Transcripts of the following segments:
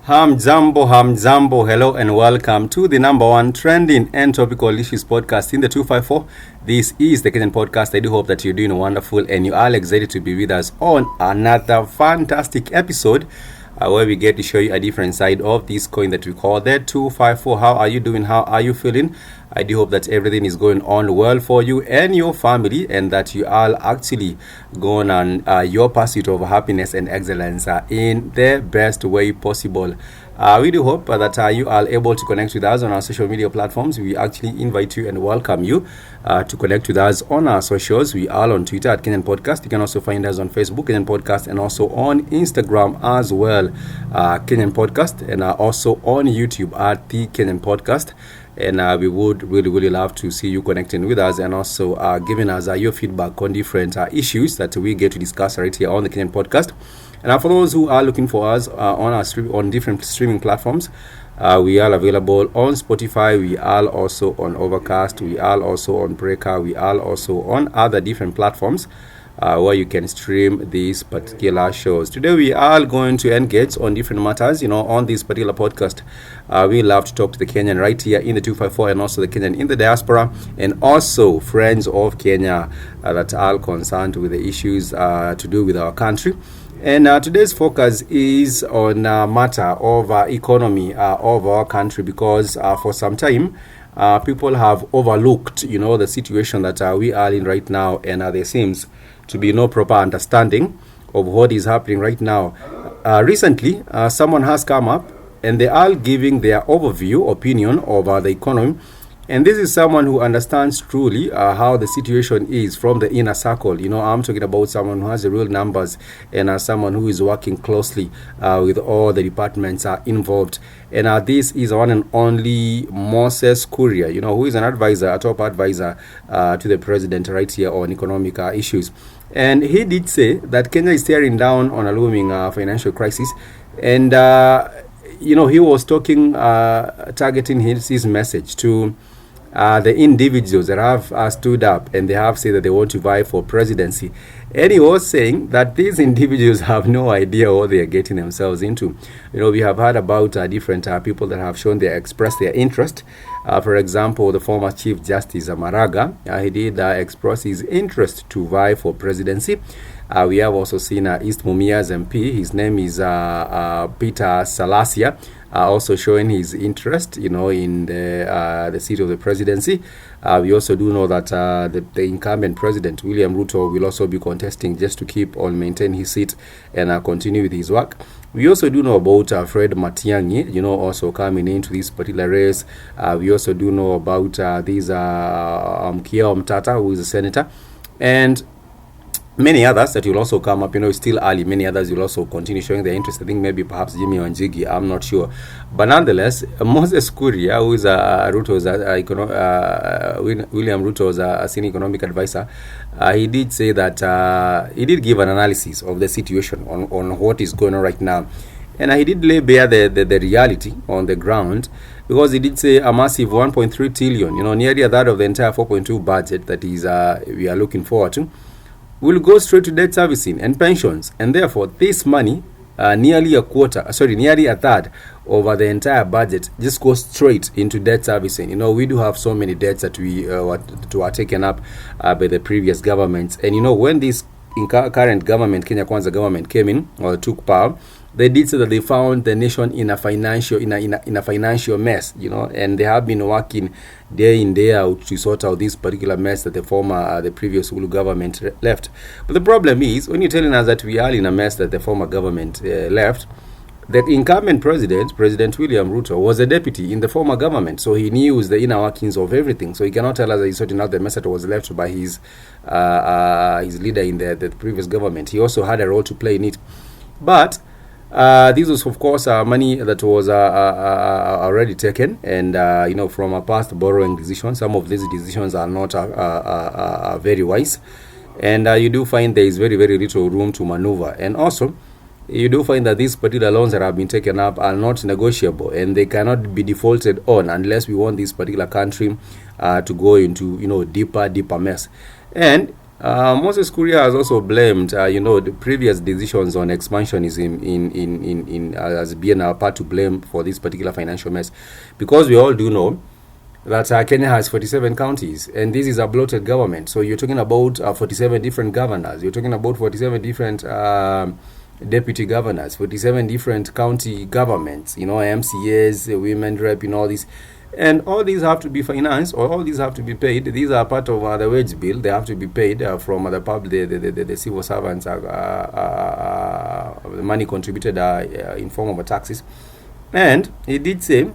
Hamjambo, hello and welcome to the number one trending and topical issues podcast in the 254. This is the KENYAN podcast. I do hope that you're doing wonderful and you are excited to be with us on another fantastic episode where we get to show you a different side of this coin that we call the 254. How are you doing? How are you feeling? I do hope that everything is going on well for you and your family, and that you are actually going on your pursuit of happiness and excellence in the best way possible. We do hope that you are able to connect with us on our social media platforms. We actually invite you and welcome you to connect with us on our socials. We are on Twitter at KENYAN Podcast. You can also find us on Facebook, KENYAN Podcast, and also on Instagram as well, KENYAN Podcast, and also on YouTube at the KENYAN Podcast. And we would really love to see you connecting with us and also giving us your feedback on different issues that we get to discuss right here on the KENYAN Podcast. And for those who are looking for us on different streaming platforms, we are available on Spotify. We are also on Overcast. We are also on Breaker. We are also on other different platforms where you can stream these particular shows. Today we are going to engage on different matters, on this particular podcast. We love to talk to the Kenyan right here in the 254 and also the Kenyan in the diaspora and also friends of Kenya that are concerned with the issues to do with our country. And today's focus is on a matter of economy of our country, because for some time people have overlooked, the situation that we are in right now, and there seems to be no proper understanding of what is happening right now. Recently, someone has come up and they are giving their overview opinion of the economy. And this is someone who understands truly how the situation is from the inner circle. I'm talking about someone who has the real numbers and someone who is working closely with all the departments involved. And this is one and only Moses Kuria, who is an advisor, a top advisor to the president right here on economic issues. And he did say that Kenya is staring down on a looming financial crisis. And, he was talking, targeting his message to the individuals that have stood up and they have said that they want to vie for presidency. And he was saying that these individuals have no idea what they are getting themselves into. We have heard about different people that have expressed their interest. For example, the former Chief Justice Maraga, he did express his interest to vie for presidency. We have also seen East Mumia's MP. His name is Peter Salasia, also showing his interest, in the seat of the presidency. We also do know that the incumbent President William Ruto will also be contesting just to keep on maintain his seat and continue with his work. We also do know about Fred Matiang'i, also coming into this particular race. We also do know about these Kia Mtata, who is a senator, and many others that will also come up. It's still early. Many others will also continue showing their interest. I think maybe perhaps Jimmy Wanjigi, I'm not sure. But nonetheless, Moses Kuria, who is William Ruto's senior economic advisor, he did say that he did give an analysis of the situation on what is going on right now. And he did lay bare the reality on the ground, because he did say a massive 1.3 trillion, nearly a third of the entire 4.2 budget that is we are looking forward to, will go straight to debt servicing and pensions, and therefore this money, nearly a third over the entire budget, just goes straight into debt servicing. We do have so many debts that were taken up by the previous governments, and when this current government, Kenya Kwanza government, came in or took power, they did say that they found the nation in a financial mess, and they have been working day in, day out to sort out this particular mess that the previous Ulu government left. But the problem is, when you're telling us that we are in a mess that the former government left, the incumbent President William Ruto, was a deputy in the former government, so he knew the inner workings of everything. So he cannot tell us that he's sorting out the mess that was left by his leader in the previous government. He also had a role to play in it. But this was, of course, money that was already taken, and from a past borrowing decision. Some of these decisions are not very wise, and you do find there is very little room to maneuver. And also, you do find that these particular loans that have been taken up are not negotiable, and they cannot be defaulted on unless we want this particular country to go into deeper mess. And Moses Kuria has also blamed, the previous decisions on expansionism as being a part to blame for this particular financial mess, because we all do know that Kenya has 47 counties, and this is a bloated government. So you're talking about 47 different governors. You're talking about 47 different deputy governors, 47 different county governments, MCAs, women rep, all these. And all these have to be financed, or all these have to be paid. These are part of the wage bill. They have to be paid from the public, the civil servants, the money contributed in form of taxes. And he did say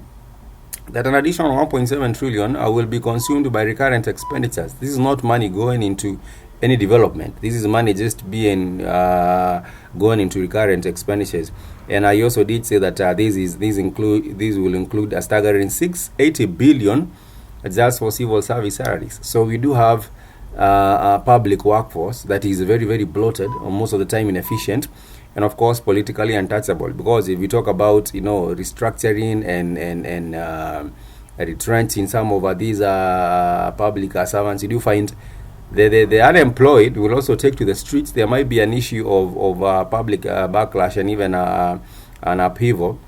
that an additional 1.7 trillion will be consumed by recurrent expenditures. This is not money going into any development. This is money just being going into recurrent expenditures. And I also did say that these will include a staggering 680 billion just for civil service salaries. So we do have a public workforce that is very, very bloated, or most of the time inefficient, and of course politically untouchable. Because if we talk about restructuring and retrenching some of these public servants, you do find the unemployed will also take to the streets. There might be an issue of public backlash and even an upheaval,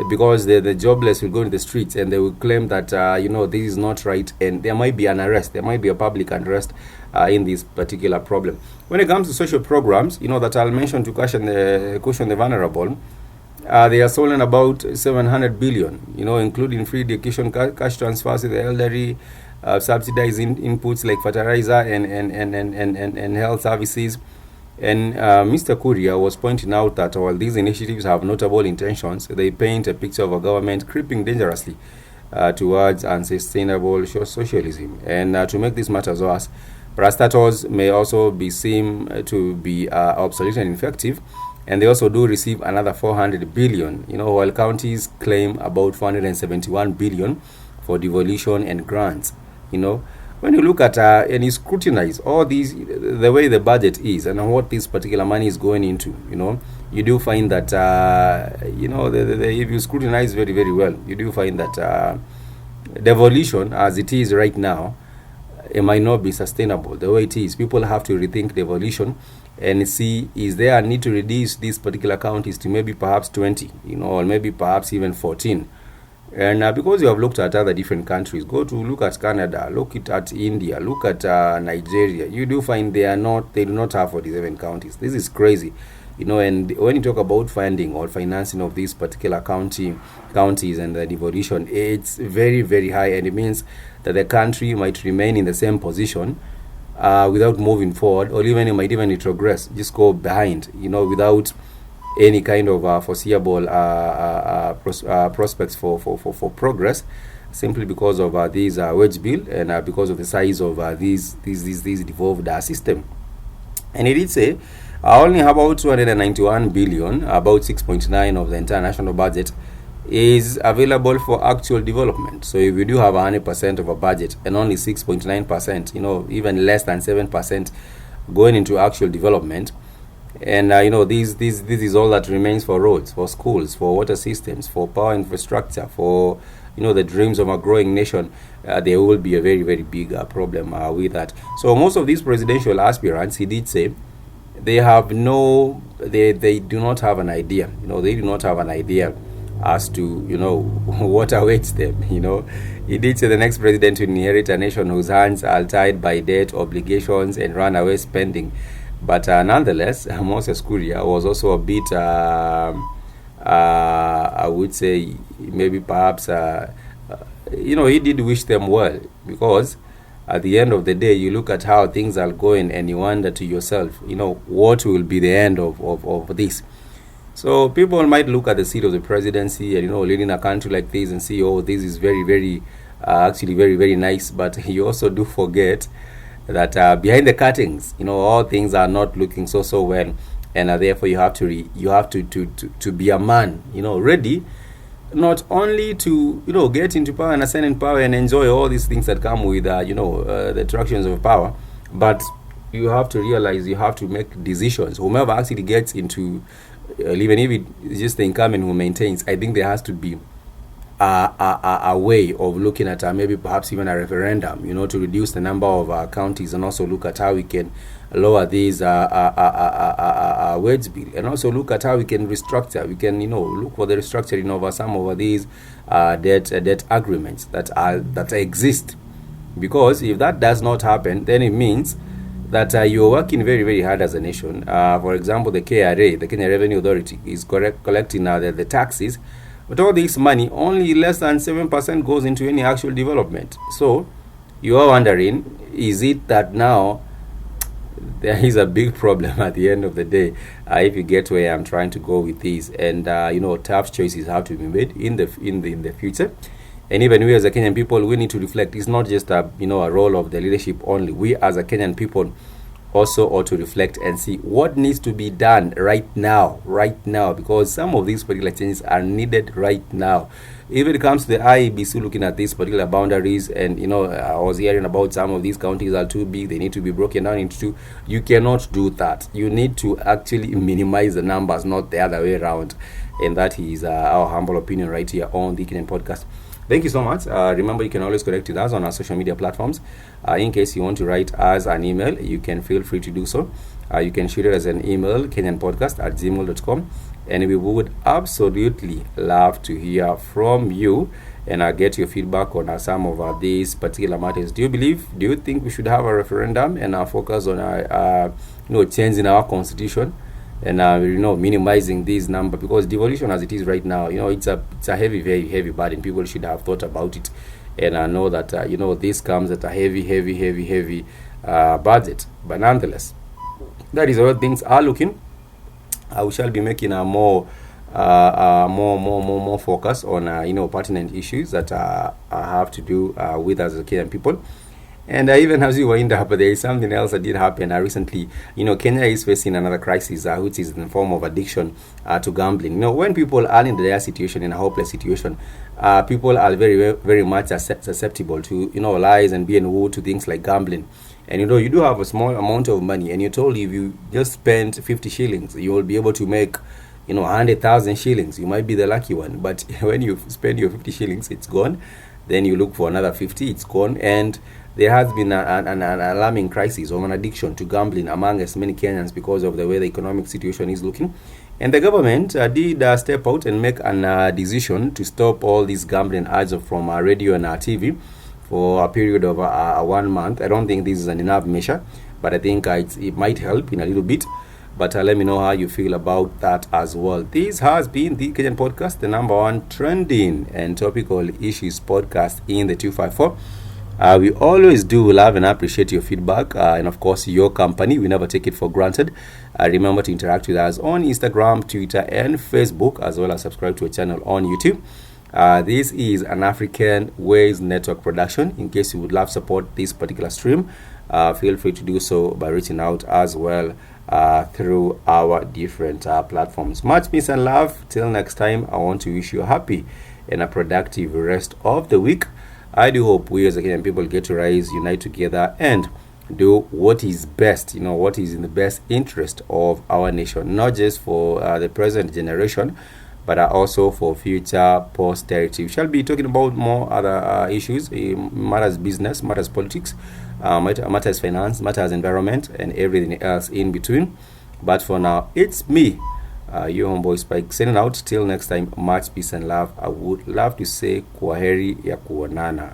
because the jobless will go to the streets and they will claim that this is not right, and there might be an arrest. There might be a public unrest in this particular problem. When it comes to social programs, that I'll mention to cushion the vulnerable, they are sold about 700 billion, including free education, cash transfers to the elderly, subsidized inputs like fertilizer and health services. And Mr. Kuria was pointing out that while these initiatives have notable intentions, they paint a picture of a government creeping dangerously towards unsustainable socialism. And to make this matters worse, parastatals may also be seen to be obsolete and ineffective, and they also do receive another 400 billion, while counties claim about 471 billion for devolution and grants. When you look at and you scrutinize all these, the way the budget is and what this particular money is going into, you do find that, if you scrutinize very, very well, you do find that devolution as it is right now, it might not be sustainable the way it is. People have to rethink devolution and see, is there a need to reduce these particular counties to maybe perhaps 20, or maybe perhaps even 14. And because you have looked at other different countries, go to look at Canada, look at India, look at Nigeria, you do find they do not have 47 counties. This is crazy, and when you talk about funding or financing of these particular counties and the devolution, it's very, very high, and it means that the country might remain in the same position without moving forward, or even it might even retrogress, just go behind, without any kind of foreseeable prospects for progress, simply because of these wage bill and because of the size of these devolved system. And it did say only about 291 billion, about 6.9 of the entire national budget, is available for actual development. So if you do have 100% of a budget and only 6.9%, even less than 7% going into actual development, and this is all that remains for roads, for schools, for water systems, for power infrastructure, for the dreams of a growing nation, there will be a very, very big problem with that. So most of these presidential aspirants, he did say, they do not have an idea. They do not have an idea as to what awaits them. He did say the next president will inherit a nation whose hands are tied by debt, obligations, and runaway spending. But nonetheless, Moses Kuria was also a bit, I would say, maybe perhaps, he did wish them well, because at the end of the day, you look at how things are going and you wonder to yourself, what will be the end of this? So people might look at the seat of the presidency and, leading a country like this and see, oh, this is very, very, actually very, very nice. But you also do forget that behind the curtains, all things are not looking so well, and therefore you have to be a man, ready, not only to get into power and ascend in power and enjoy all these things that come with the attractions of power, but you have to realize you have to make decisions. Whomever actually gets into, even if it's just the incumbent who maintains, I think there has to be a way of looking at maybe perhaps even a referendum, to reduce the number of counties, and also look at how we can lower these wage bill, and also look at how we can restructure. We can, look for the restructuring over some of these debt agreements that exist. Because if that does not happen, then it means that you're working very, very hard as a nation. For example, the KRA, the Kenya Revenue Authority, is collecting the taxes, but all this money, only less than 7% goes into any actual development. So you are wondering, is it that now there is a big problem at the end of the day, if you get where I'm trying to go with this, and tough choices have to be made in the future. And even we as a Kenyan people, we need to reflect. It's not just a role of the leadership only. We as a Kenyan people also ought to reflect and see what needs to be done right now, because some of these particular changes are needed right now. If it comes to the IEBC looking at these particular boundaries, and I was hearing about some of these counties are too big, they need to be broken down into two. You cannot do that. You need to actually minimize the numbers, not the other way around. And that is our humble opinion right here on the KENYAN podcast. Thank you so much. Remember, you can always connect with us on our social media platforms. In case you want to write us an email, you can feel free to do so. You can shoot it as an email, kenyanpodcast@gmail.com. And we would absolutely love to hear from you and get your feedback on some of these particular matters. Do you think we should have a referendum and focus on changing our constitution? And minimizing these numbers, because devolution as it is right now, it's a heavy, very heavy burden. People should have thought about it, and I know that this comes at a heavy budget. But nonetheless, that is where things are looking. We shall be making a more focus on pertinent issues that have to do with us as Kenyan people. And even as we wind up, there is something else that did happen recently. Kenya is facing another crisis, which is in the form of addiction to gambling. When people are in their situation, in a hopeless situation, people are very, very much susceptible to, lies and being wooed to things like gambling. And, you do have a small amount of money, and you're told if you just spend 50 shillings, you will be able to make, 100,000 shillings. You might be the lucky one. But when you spend your 50 shillings, it's gone. Then you look for another 50, it's gone. And there has been an alarming crisis of an addiction to gambling among as many Kenyans because of the way the economic situation is looking. And the government did step out and make a decision to stop all these gambling ads from radio and TV for a period of 1 month. I don't think this is an enough measure, but I think it might help in a little bit. But let me know how you feel about that as well. This has been the KENYAN podcast, the number one trending and topical issues podcast in the 254. We always do love and appreciate your feedback and, of course, your company. We never take it for granted. Remember to interact with us on Instagram, Twitter, and Facebook, as well as subscribe to our channel on YouTube. This is an African Ways Network production. In case you would love to support this particular stream, feel free to do so by reaching out as well through our different platforms. Much peace and love. Till next time, I want to wish you a happy and a productive rest of the week. I do hope we as a Kenyan people get to rise, unite together, and do what is best, what is in the best interest of our nation, not just for the present generation, but also for future posterity. We shall be talking about more other issues, matters business, matters politics, matters finance, matters environment, and everything else in between. But for now, it's me, your homeboy Spike, sending out. Till next time, much peace and love. I would love to say kwaheri ya kuonana.